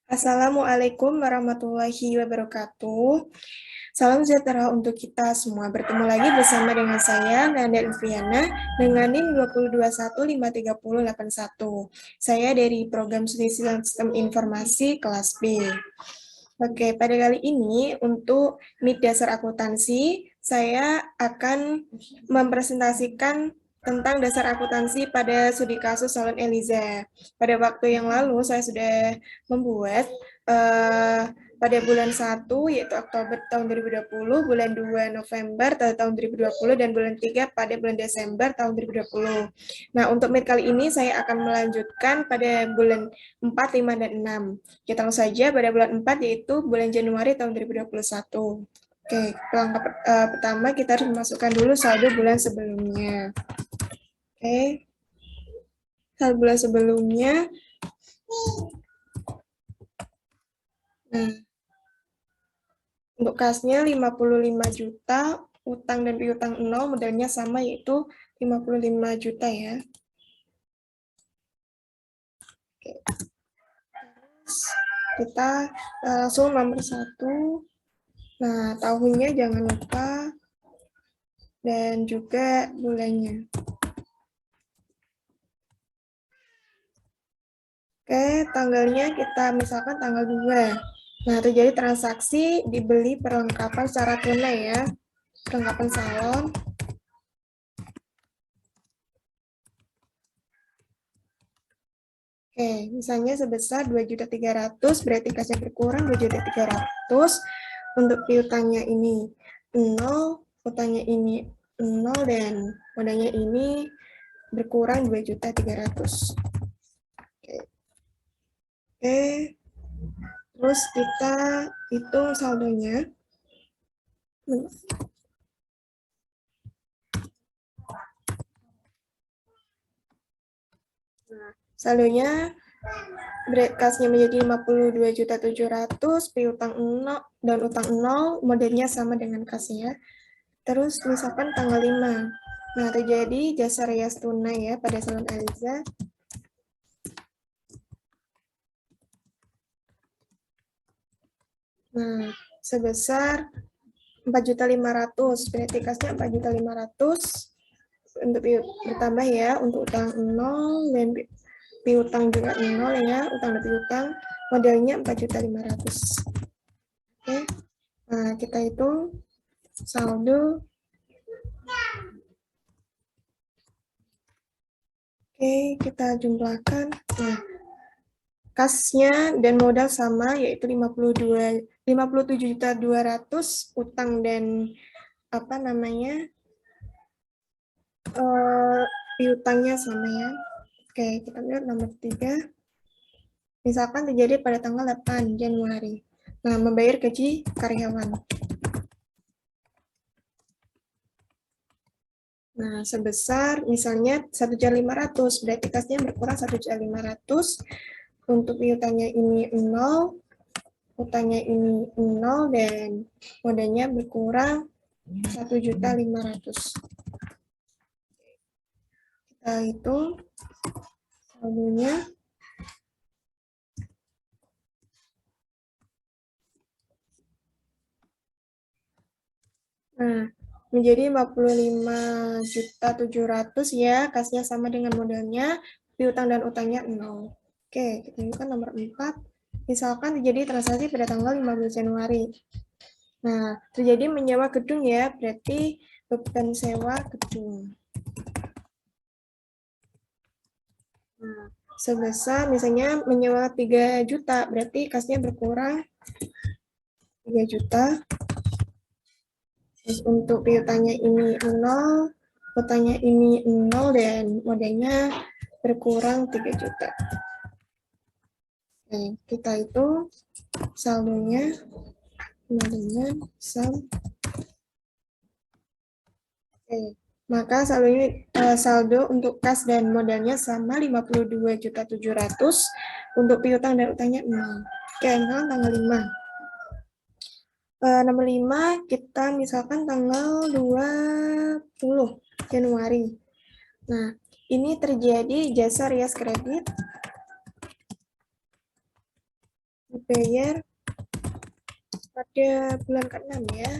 Assalamualaikum warahmatullahi wabarakatuh. Salam sejahtera untuk kita semua. Bertemu lagi bersama dengan saya, Nanda Ilviana, dengan NIM 221538081. Saya dari Program Studi Sistem Informasi kelas B. Oke, pada kali ini untuk MIT dasar akuntansi, saya akan mempresentasikan tentang dasar akuntansi pada studi kasus Salon Eliza. Pada waktu yang lalu saya sudah membuat pada bulan 1 yaitu Oktober tahun 2020, bulan 2 November tahun 2020, dan bulan 3 pada bulan Desember tahun 2020. Nah, untuk MIT kali ini saya akan melanjutkan pada bulan 4, 5, dan 6. Kita langsung saja pada bulan 4 yaitu bulan Januari tahun 2021. Oke, langkah pertama kita harus memasukkan dulu saldo bulan sebelumnya. Oke, saldo bulan sebelumnya. Nah, untuk kasnya 55 juta, utang dan piutang 0, modalnya sama yaitu 55 juta ya. Oke. Terus kita langsung nomor 1. Nah, tahunnya jangan lupa dan juga bulannya. Oke, tanggalnya kita misalkan tanggal 2. Nah, terjadi transaksi dibeli perlengkapan secara tunai ya. Perlengkapan salon. Oke, misalnya sebesar 2.300.000, berarti kasnya berkurang 2.300.000. Untuk piutangnya ini 0, utangnya ini 0, dan modalnya ini berkurang 2.300.000. Oke, terus kita hitung saldonya. Nah, saldonya kasnya menjadi 52.700.000, piutang 0 dan utang 0, modalnya sama dengan kasnya. Terus misalkan tanggal 5. Nah, terjadi jasa rias tunai ya pada Salon Eliza. Nah, sebesar 4.500.000, berarti kasnya 4.500.000 untuk bertambah ya, untuk utang 0 dan piutang juga 0 ya, utang dan piutang, modalnya 4.500.000. Oke. Nah, kita hitung saldo. Oke, kita jumlahkan. Nah, kasnya dan modal sama yaitu 57.200.000, utang dan apa namanya? Piutangnya sama ya. Oke, kita lihat nomor 3. Misalkan terjadi pada tanggal 8 Januari. Nah, membayar gaji karyawan. Nah, sebesar misalnya 1.500.000, berarti kasnya berkurang 1.500.000. Untuk piutangnya ini 0, utangnya ini 0, dan modalnya berkurang 1.500.000. Kita hitung saldonya. Nah, menjadi 55.700.000 ya, kasnya sama dengan modalnya, piutang dan utangnya 0. Oke, kita tunjukkan nomor 4. Misalkan terjadi transaksi pada tanggal 15 Januari. Nah, terjadi menyewa gedung ya, berarti beban sewa gedung. Nah, sebesar misalnya menyewa 3 juta, berarti kasnya berkurang 3 juta. Terus untuk piutangnya ini 0, utangnya ini 0, dan modalnya berkurang 3 juta. Oke, kita itu saldonya dengan Oke, maka saldo untuk kas dan modalnya sama 52.700.000, untuk piutang dan utangnya 0. Oke, tanggal 5. Nomor 5 kita misalkan tanggal 20 Januari. Nah, ini terjadi jasa rias kredit dibayar pada bulan ke-6 ya.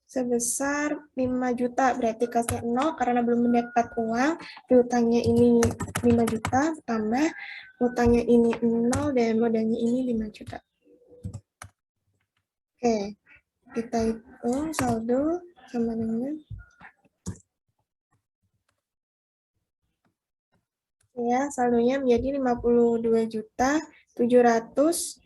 Sebesar 5 juta, berarti kasnya 0 karena belum mendapat uang, piutangnya ini 5 juta, tambah utangnya ini 0 dan modalnya ini 5 juta. Oke, kita hitung saldo sama dengan ya, saldonya menjadi 52.700.000.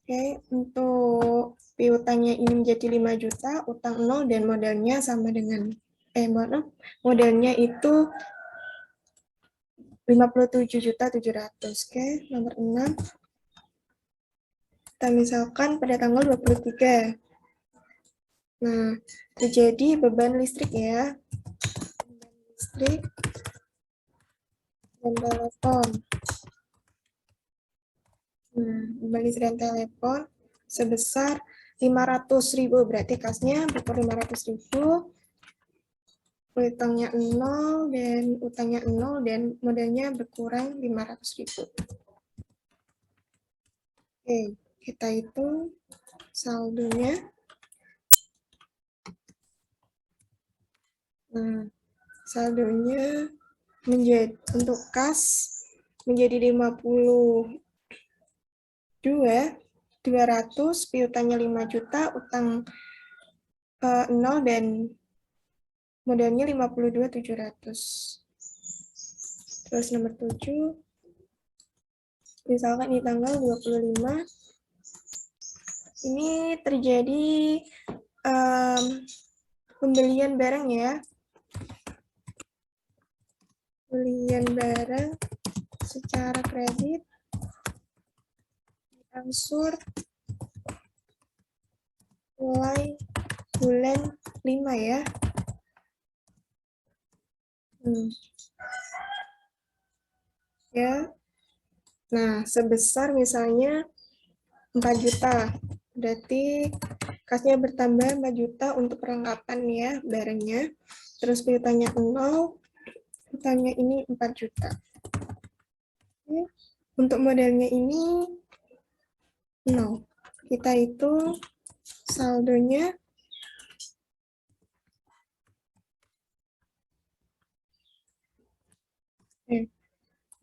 Oke, untuk piutangnya ini menjadi 5 juta, utang 0 dan modalnya sama dengan modalnya itu 57.700.000. Oke, nomor 6. Kita misalkan pada tanggal 23. Nah, terjadi beban listrik ya. Beban listrik dan telepon. Beban listrik dan telepon sebesar 500.000, berarti kasnya buku 500.000, utangnya 0 dan utangnya 0 dan modalnya berkurang 500.000. Oke, kita hitung saldonya. Nah, saldonya menjadi untuk kas menjadi 52.200, piutangnya 5 juta, utang 0 dan modalnya 52.700. Terus nomor 7, misalkan di tanggal 25, ini terjadi pembelian barang ya. Pembelian barang secara kredit, angsur mulai bulan 5 ya. Ya. Nah, sebesar misalnya 4 juta. Berarti kasnya bertambah 4 juta untuk perlengkapan ya barangnya. Terus piutangnya 0, utangnya ini 4 juta. Oke. Untuk modalnya ini 0. Kita hitung saldonya.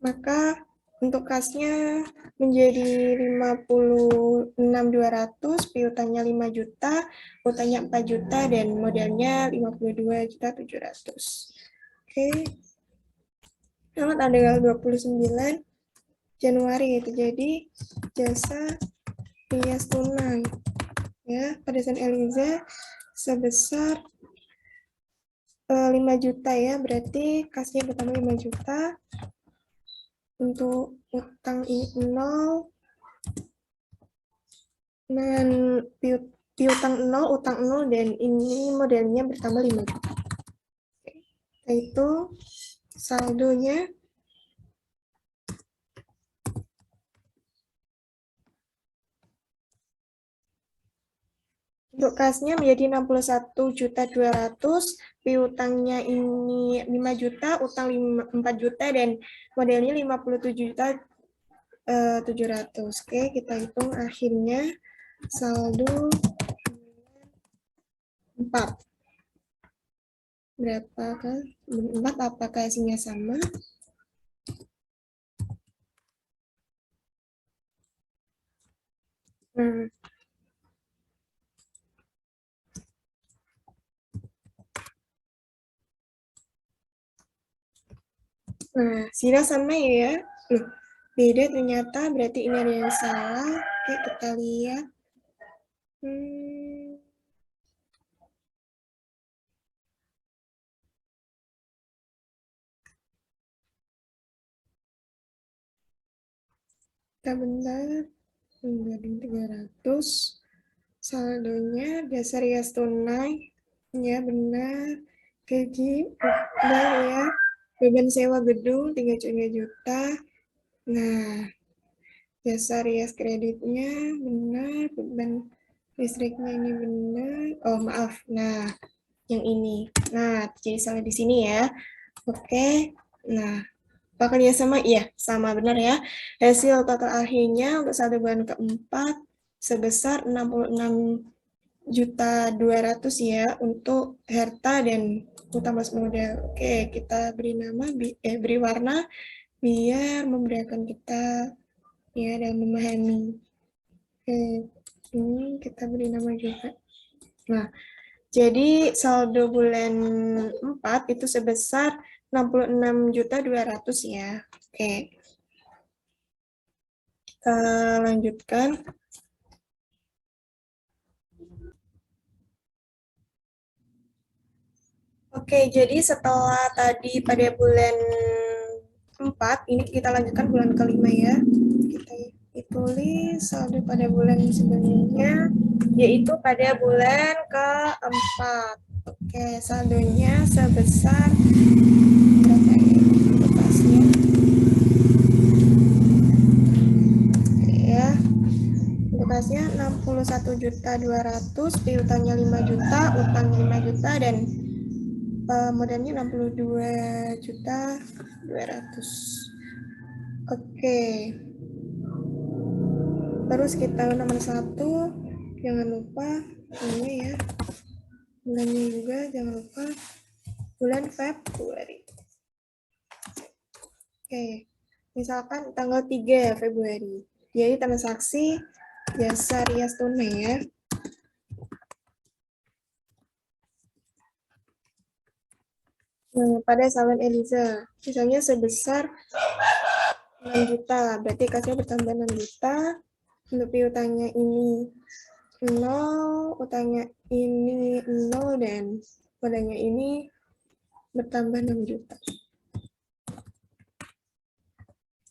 Maka untuk kasnya menjadi 56.200, piutangnya 5 juta, utangnya 4 juta, dan modalnya 52.700. Oke. Tanggal 29 Januari terjadi jasa rias tunai ya pada San Eliza sebesar 5 juta ya, berarti kasnya bertambah 5 juta. Untuk utang ini 0 dan piutang 0, utang 0 dan ini modalnya bertambah 5 juta. Yaitu saldonya untuk kasnya menjadi 61.200.000, piutangnya ini 5 juta, utang 4 juta, dan modalnya 57.700. Oke, kita hitung akhirnya saldo 4. Berapakah? 4, apakah isinya sama? Nah, sila sama ya. Beda ternyata, berarti ini ada yang salah. Oke, kita lihat. Kita benar. 300. Saldonya dasar rias tunai. Ya, benar. Gaji, benar ya. Beban sewa gedung 3 juta. Nah, jasa rias kreditnya benar, beban listriknya ini benar. Oh, maaf. Nah, yang ini. Nah, jadi salah di sini ya. Oke. Nah, Apakah dia sama? Iya, sama benar ya. Hasil total akhirnya untuk saldo bulan keempat sebesar 66.200.000 ya untuk harta dan utang plus modal. Oke, kita beri nama, beri warna biar memudahkan kita ya dan memahami. Oke, ini kita beri nama juga. Nah, jadi saldo bulan 4 itu sebesar 66.200.000 ya. Oke. Kita lanjutkan. Oke, jadi setelah tadi pada bulan 4, ini kita lanjutkan bulan kelima ya. Kita tulis saldo pada bulan sebelumnya, yaitu pada bulan keempat. Oke, saldonya sebesar berapa ya? Bekasnya. Oke ya. Bekasnya 61.200.000, piutangnya 5 juta, utang 5 juta, dan modalnya 62.200.000. Oke. Terus kita nomor 1, jangan lupa ini ya. Bulannya juga jangan lupa bulan Februari. Oke. Misalkan tanggal 3 Februari. Jadi transaksi jasa rias tunai ya. Nah, pada salon Eliza, misalnya sebesar 6 juta, berarti kasnya bertambah 6 juta, untuk piutangnya ini 0, utangnya ini 0, dan modalnya ini bertambah 6 juta.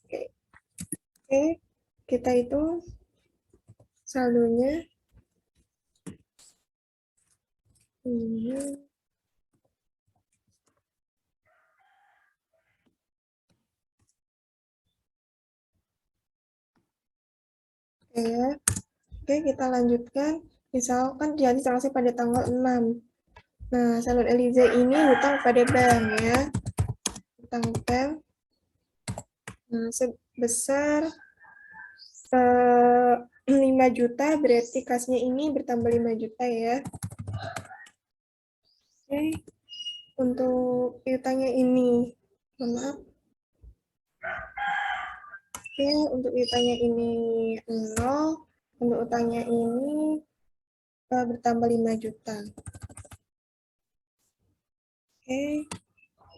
Oke, kita hitung saldonya. Ini. Oke ya. Oke, kita lanjutkan. Misalkan jadi transaksi pada tanggal 6. Nah, salon Eliza ini hutang pada bank ya. Hutang bank. Nah, sebesar 5 juta, berarti kasnya ini bertambah 5 juta ya. Oke, untuk piutangnya ini, maaf. Oke, untuk piutangnya ini 0, untuk utangnya ini bertambah 5 juta. Oke,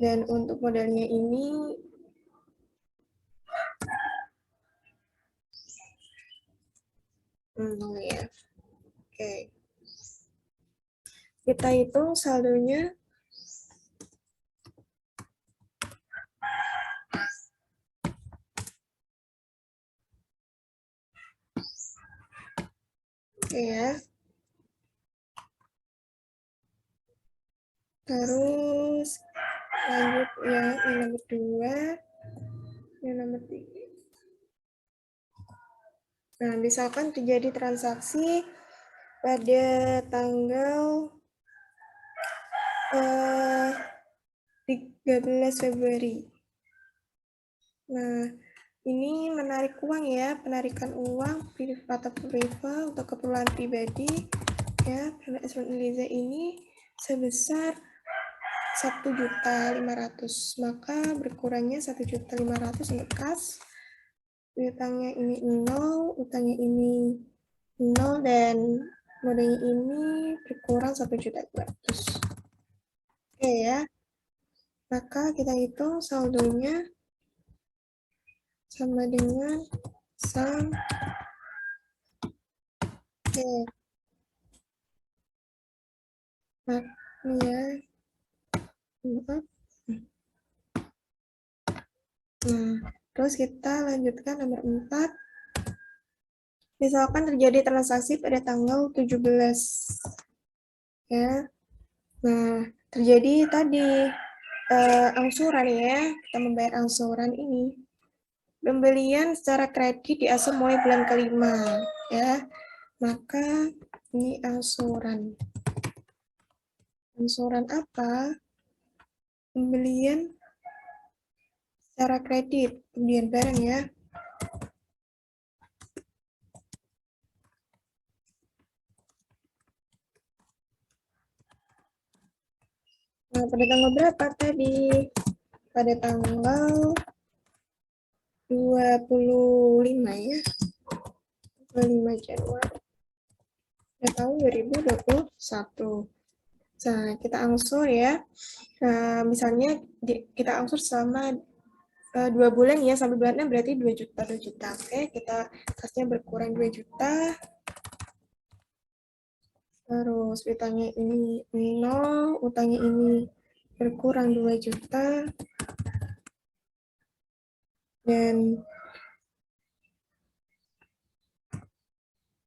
dan untuk modalnya ini ya. Oke. Kita hitung saldonya. Oke ya. Terus lanjut ya, yang nomor 2, yang nomor 3. Nah, misalkan terjadi transaksi pada tanggal 13 Februari. Nah, ini menarik uang ya, penarikan uang atau priva untuk keperluan pribadi ya. Salon Eliza ini sebesar 1.500.000, maka berkurangnya 1.500.000 untuk kas. Utangnya ini 0, utangnya ini 0, dan modalnya ini berkurang 1.200.000. Oke ya. Maka kita hitung saldonya sama dengan sum. Oke. Nah, ini ya. Nah, terus kita lanjutkan nomor 4. Misalkan terjadi transaksi pada tanggal 17. Ya. Nah, terjadi tadi angsuran ya. Kita membayar angsuran ini. Pembelian secara kredit di ASEM mulai bulan kelima. Ya. Maka ini angsuran. Angsuran apa? Pembelian Cara kredit, pembelian barang ya. Nah, pada tanggal berapa tadi? Pada tanggal 25 ya. 25 Januari. Tahun 2021. Nah, kita angsur ya. Misalnya kita angsur selama 2 bulan ya, sampai bulan 6 berarti 2 juta, 2 juta. Oke, kita kasnya berkurang 2 juta. Terus utangnya ini 0, utangnya ini berkurang 2 juta. Dan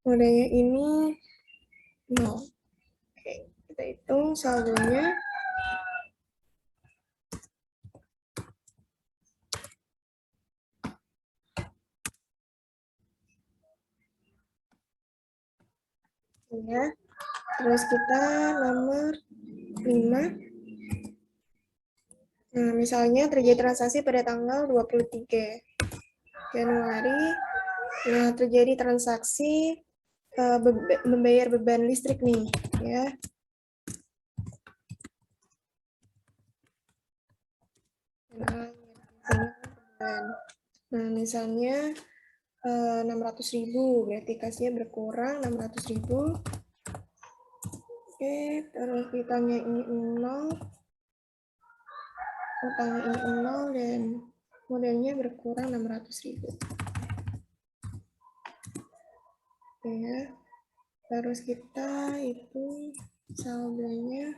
modalnya ini 0. Oke, kita hitung saldonya. Ya. Terus kita nomor 5. Nah, misalnya terjadi transaksi pada tanggal 23 Januari. Nah, terjadi transaksi membayar beban listrik nih, ya. Nah, misalnya 600.000, berarti kasnya berkurang 600.000. Oke, terus utangnya ini 0, utangnya ini 0, dan modalnya berkurang 600.000. Oke ya, terus kita itu saldonya.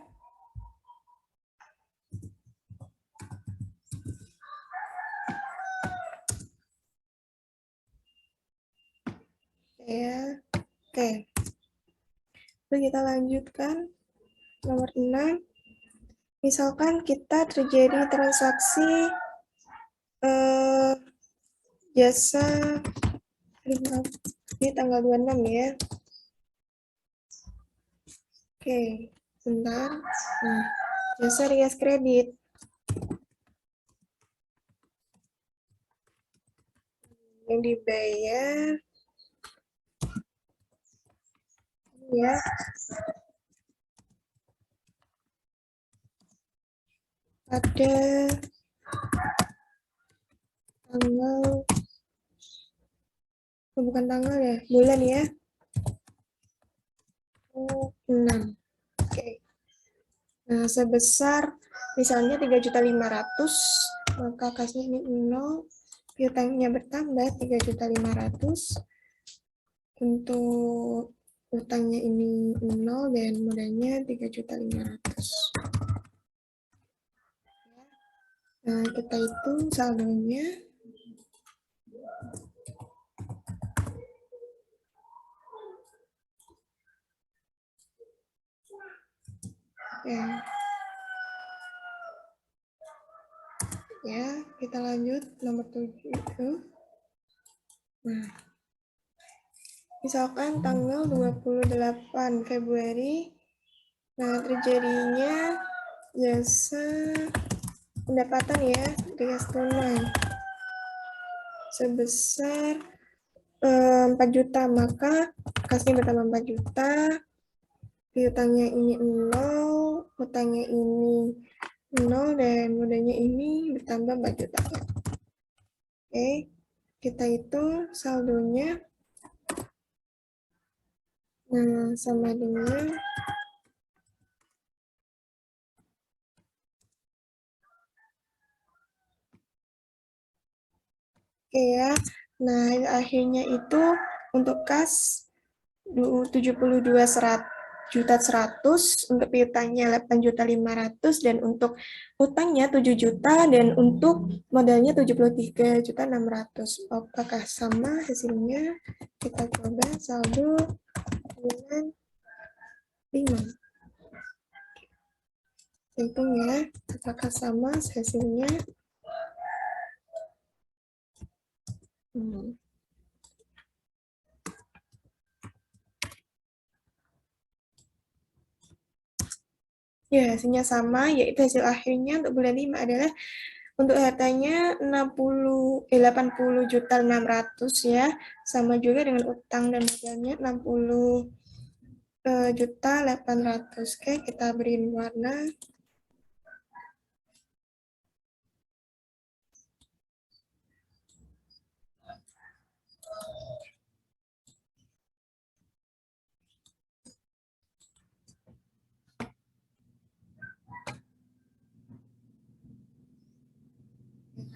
Ya, oke. Lalu kita lanjutkan nomor 6. Misalkan kita terjadi transaksi jasa ini tanggal 26 ya. Oke, bentar. Nah, jasa rias kredit. Yang dibayar ya pada tanggal, bukan tanggal ya, bulan ya, 6. Oke. Nah, sebesar misalnya 3.500.000, maka kasnya ini 0, piutangnya bertambah 3.500.000. Untuk utangnya ini 0 dan modalnya 3.500.000. Nah, kita hitung saldonya. Ya, kita lanjut nomor 7. Nah, misalkan tanggal 28 Februari, nah terjadinya jasa pendapatan ya, rias tunai sebesar 4 juta, maka kasnya bertambah 4 juta, piutangnya ini 0, utangnya ini 0, dan modalnya ini bertambah 4 juta. Oke, kita hitung saldonya. Nah, sama dengan oke ya. Nah, akhirnya itu untuk kas 72.100.000, untuk piutangnya 8.500.000, dan untuk utangnya 7 juta, dan untuk modalnya 73.600.000. Apakah sama hasilnya? Kita coba saldo dengan 5. Hitung ya, apakah sama hasilnya? Ya, hasilnya sama, yaitu hasil akhirnya untuk bulan 5 adalah Untuk hartanya 80.600 ya, sama juga dengan utang dan modalnya 60.800. Oke, kita beri warna.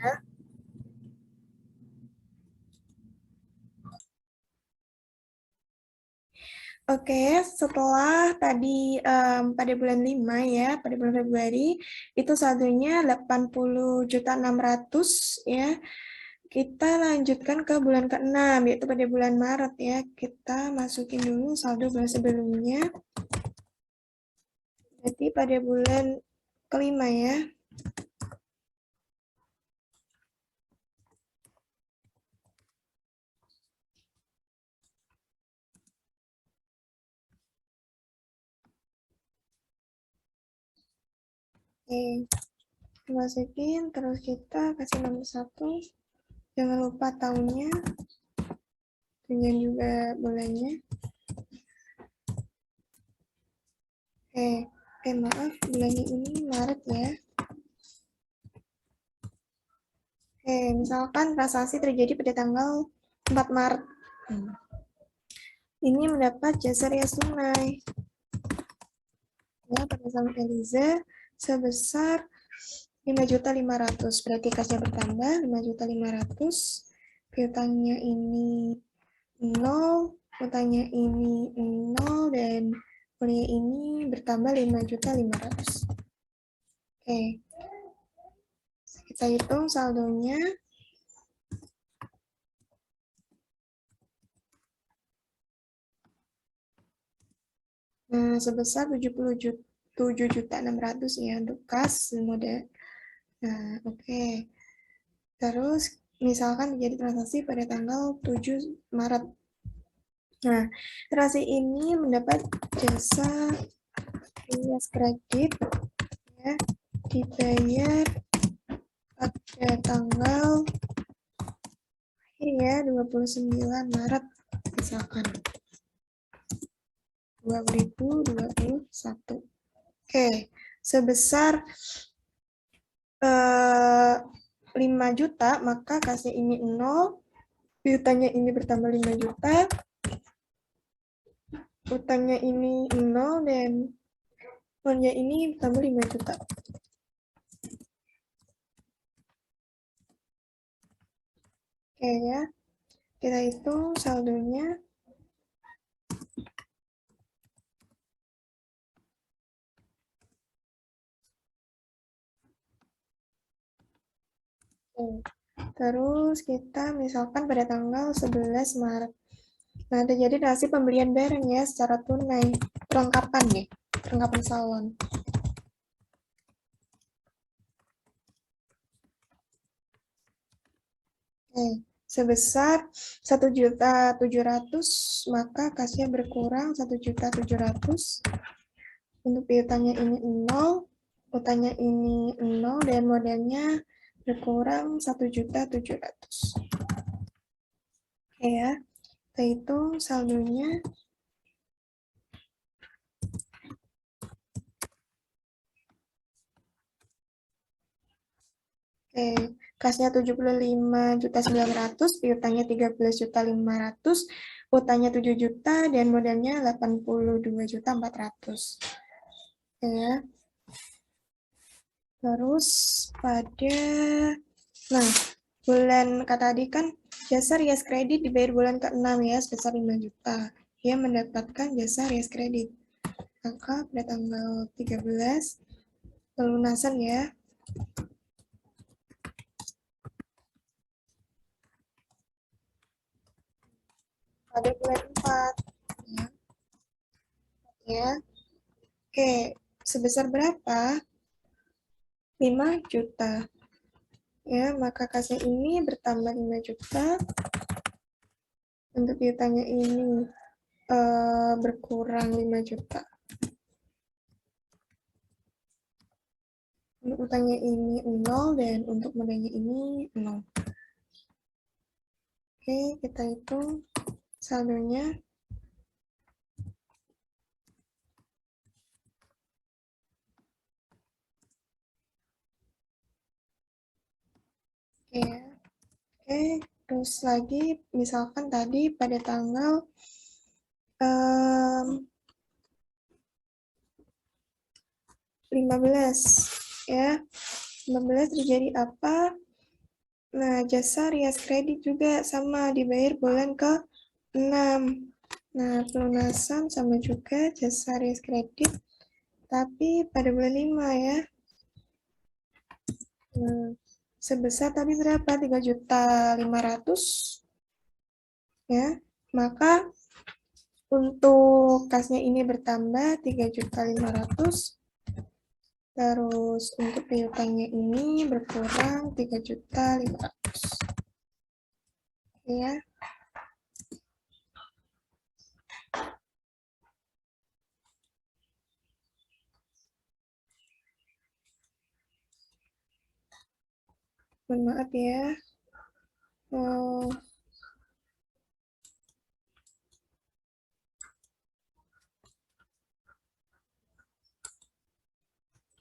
Ya. Oke, setelah tadi pada bulan 5 ya, pada bulan Februari, itu saldonya 80.600 ya. Kita lanjutkan ke bulan ke-6, yaitu pada bulan Maret ya. Kita masukin dulu saldo bulan sebelumnya. Berarti pada bulan kelima ya. Oke, masukin, terus kita kasih nomor 1. Jangan lupa tahunnya, dengan juga bulannya. Maaf, bulannya ini Maret ya. Misalkan transaksi terjadi pada tanggal 4 Maret. Ini mendapat jasa rias tunai ya pada sama Eliza sebesar 5.500.000. Berarti kasnya bertambah 5.500.000. Piutangnya ini 0, utangnya ini 0, dan kuliah ini bertambah 5.500.000. Oke. Kita hitung saldonya. Nah, sebesar 77.600.000 ya untuk kas modal. Nah, oke. Terus misalkan terjadi transaksi pada tanggal 7 Maret. Nah, transaksi ini mendapat jasa rias kredit ya, dibayar pada tanggal akhir ya 29 Maret misalkan 2021. Oke, sebesar 5 juta, maka kasnya ini 0, piutangnya ini bertambah 5 juta, utangnya ini 0, dan uangnya ini bertambah 5 juta. Oke ya, kita hitung saldonya. Terus kita misalkan pada tanggal 11 Maret. Nah, terjadi transaksi pembelian barang ya secara tunai. Perlengkapan nih, perlengkapan salon. Sebesar 1.700.000, maka kasnya berkurang 1.700.000. Untuk piutangnya ini 0, utangnya ini 0, dan modalnya berkurang 1.700.000. Oke ya, kita hitung saldonya. Kasnya 75.900.000, piutangnya 13.500.000, utangnya 7 juta, dan modalnya 82.400.000. Ya. Terus pada, nah, bulan tadi kan jasa rias kredit dibayar bulan ke-6 ya, sebesar 5 juta. Dia mendapatkan jasa rias kredit. Maka pada tanggal 13, pelunasan ya. Pada bulan 4. Ya. Oke, sebesar berapa? 5 juta. Ya, maka kasnya ini bertambah 5 juta. Untuk piutangnya ini berkurang 5 juta. Untuk utangnya ini 0 dan untuk modalnya ini 0. Oke, kita hitung saldonya. Oke, ya. Oke, terus lagi misalkan tadi pada tanggal 15 ya. 15 terjadi apa? Nah, jasa rias kredit juga sama dibayar bulan ke-6. Nah, pelunasan sama juga jasa rias kredit tapi pada bulan 5 ya. Sebesar tadi berapa? 3.500.000 ya. Maka untuk kasnya ini bertambah 3.500.000. Terus untuk piutangnya ini berkurang 3.500.000. Ya. Mohon maaf ya.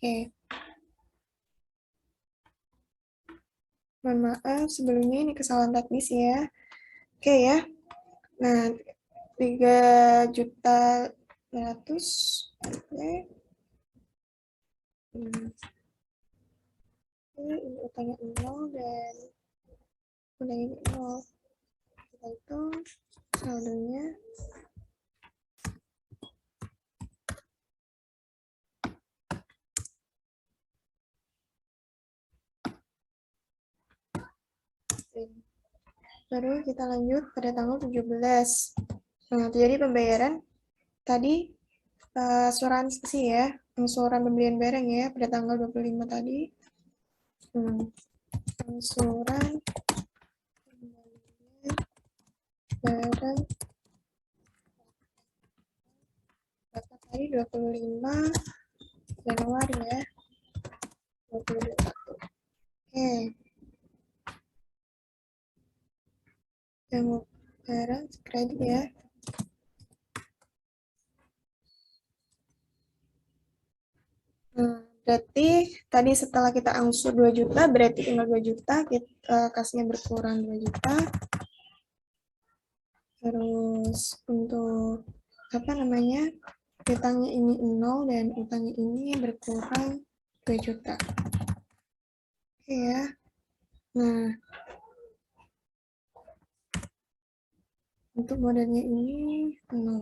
Oke. Mohon maaf sebelumnya ini kesalahan teknis ya. Oke ya. Nah, 3.500.000. Oke. Ini utangnya 0 dan utangnya 0. Kita hitung saldonya. Baru kita lanjut pada tanggal 17. Nah, terjadi pembayaran tadi asuransi ya, angsuran pembelian barang ya pada tanggal 25 tadi. Angsuran pembelian barang berapa tadi 25 Januari ya. 2021. Oke. Yang barang kredit ya. Berarti tadi setelah kita angsur 2 juta, berarti tinggal 2 juta, kasnya berkurang 2 juta. Terus untuk apa namanya? Utangnya ini 0 dan utangnya ini berkurang 2 juta. Oke ya. Nah, untuk modalnya ini 0.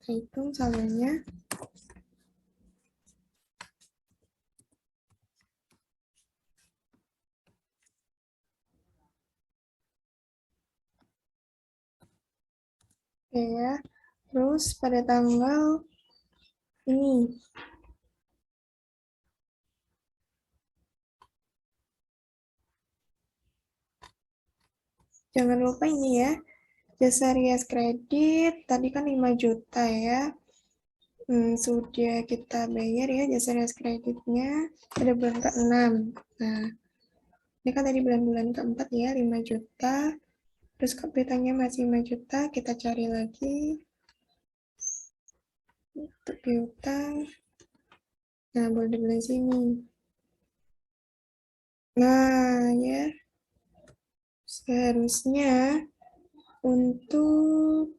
Kita hitung saldonya. Oke ya. Terus pada tanggal ini jangan lupa ini ya. Jasa rias kredit tadi kan 5 juta ya. Sudah kita bayar ya jasa rias kreditnya pada bulan ke-6. Nah, ini kan tadi bulan-bulan keempat ya 5 juta. Terus piutangnya masih 5 juta, kita cari lagi untuk piutang. Nah, boleh di bulan sini. Nah, ya. Seharusnya untuk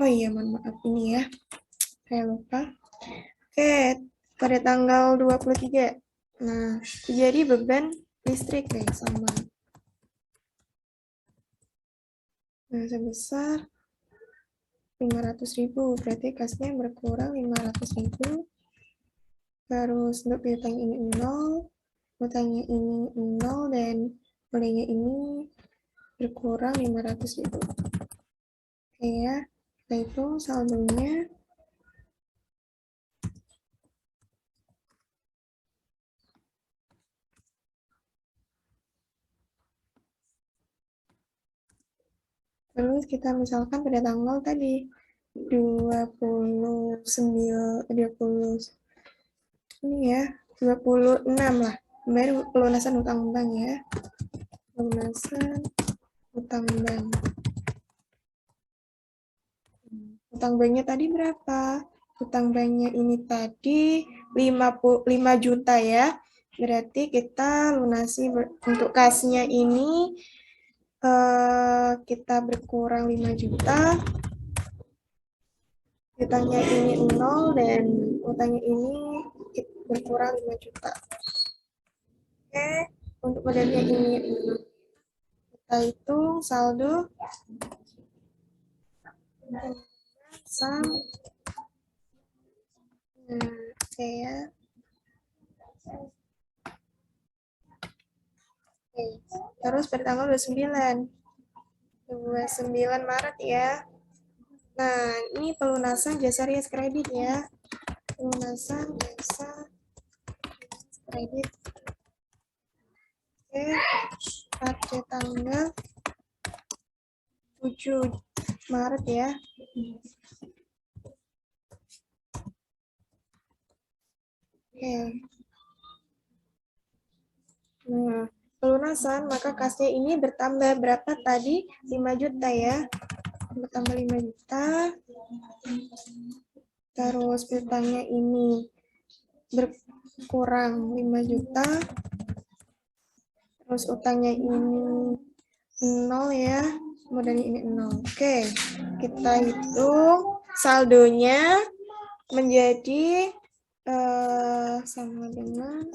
oh iya, mohon maaf ini ya. Saya lupa. Oke, pada tanggal 23. Nah, jadi beban listrik nih sama. Nah, sebesar 500.000, berarti kasnya berkurang 500.000. Terus untuk piutang ini 0, utangnya ini 0, dan bolehnya ini berkurang 500.000. Oke ya, kita hitung saldonya. Terus kita misalkan pada tanggal tadi 29, 20 ini ya. 26 lah. Bayar pelunasan utang bank ya. Pelunasan utang bank. Utang banknya tadi berapa? Utang banknya ini tadi 5 juta ya. Berarti kita lunasi untuk kasnya ini kita berkurang 5 juta. Utangnya ini 0 dan utangnya ini berkurang 5 juta. Oke, untuk modelnya ini kita hitung saldo sama. Oke ya. Oke. Terus pada tanggal 29 Maret ya. Nah, ini pelunasan jasa rias kredit ya. Pelunasan jasa kredit. Oke, pada tanggal 7 Maret ya. Oke. Nah, pelunasan maka kasnya ini bertambah berapa tadi? 5 juta ya. Bertambah 5 juta. Terus piutangnya ini berkurang 5 juta. Terus utangnya ini 0 ya. Modalnya ini 0. Oke, kita hitung saldonya menjadi sama dengan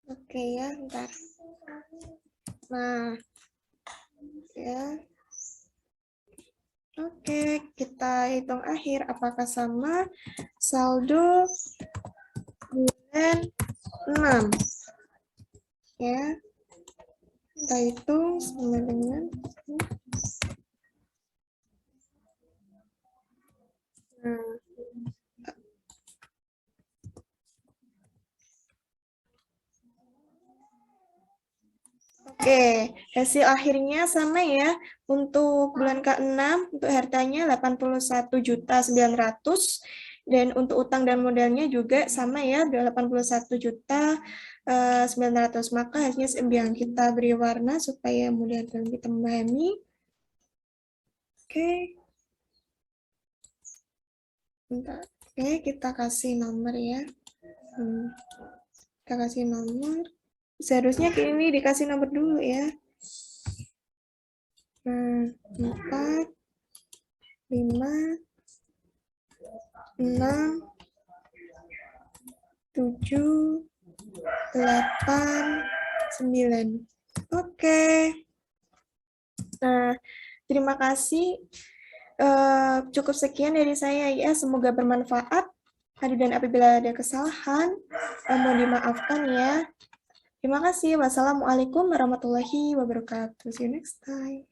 oke ya, ntar. Nah, ya. Oke, kita hitung akhir. Apakah sama saldo bulan 6? Ya, kita hitung sama dengan Oke, hasil akhirnya sama ya. Untuk bulan ke-6, untuk hartanya 81.900.000 dan untuk utang dan modalnya juga sama ya, 81.900.000. Maka hasilnya seimbang. Kita beri warna supaya mudah kita memahami. Oke. Bentar. Oke, kita kasih nomor ya. Kita kasih nomor. Seharusnya ini dikasih nomor dulu ya. 4, 5, 6, 7, 8, 9. Oke. Nah, terima kasih. Cukup sekian dari saya ya. Semoga bermanfaat. Dan apabila ada kesalahan, mohon dimaafkan ya. Terima kasih. Wassalamualaikum warahmatullahi wabarakatuh. See you next time.